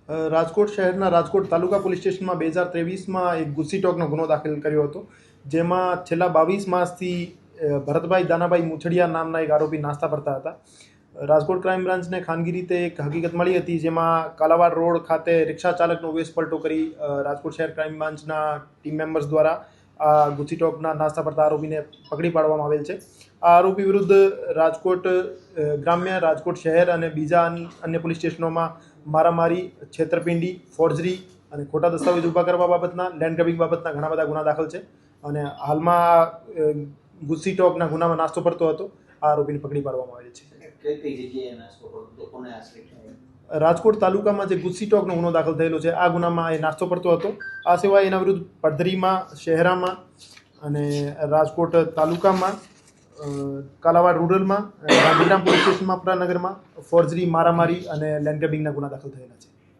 રાજકોટ શહેરના રાજકોટ તાલુકા પોલીસ સ્ટેશનમાં 2023માં એક ગુસ્સીટોકનો ગુનો દાખલ કર્યો હતો, જેમાં છેલ્લા 22 માસથી ભરતભાઈ દાનાભાઈ મુછડિયા નામના એક આરોપી નાસ્તા ફરતા હતા. રાજકોટ ક્રાઇમ બ્રાન્ચને ખાનગી રીતે એક હકીકત મળી હતી, જેમાં કાલાવાડ રોડ ખાતે રિક્ષા ચાલકનો વેશપલટો કરી રાજકોટ શહેર ક્રાઇમ બ્રાન્ચના ટીમ મેમ્બર્સ દ્વારા આ ગુસ્સીટોકના નાસ્તા ફરતા આરોપીને પકડી પાડવામાં આવેલ છે. આ આરોપી વિરુદ્ધ રાજકોટ ગ્રામ્ય, રાજકોટ શહેર અને બીજા અન્ય પોલીસ સ્ટેશનોમાં મારામારી, છેતરપિંડી, ફોર્જરી અને ખોટા દસ્તાવેજ ઊભા કરવા બાબતના, લેન્ડ ગ્રેબિંગ બાબતના ઘણા બધા ગુના દાખલ છે. અને હાલમાં ગુસ્સીટોકના ગુનામાં નાસ્તો ફરતો હતો આ આરોપીને પકડી પાડવામાં આવેલ છે. રાજકોટ તાલુકામાં જે ગુસ્સીટોકનો ગુનો દાખલ થયેલો છે, આ ગુનામાં એ નાસ્તો કરતો હતો. આ સિવાય એના વિરુદ્ધ પડધરીમાં, શહેરામાં અને રાજકોટ તાલુકામાં, કાલાવાડ રૂરલમાં, ગાંધીધામ પોલીસ સ્ટેશનમાં, પુરાનગરમાં ફોર્જરી, મારામારી અને લેન્ડ ગ્રેબિંગના ગુના દાખલ થયેલા છે.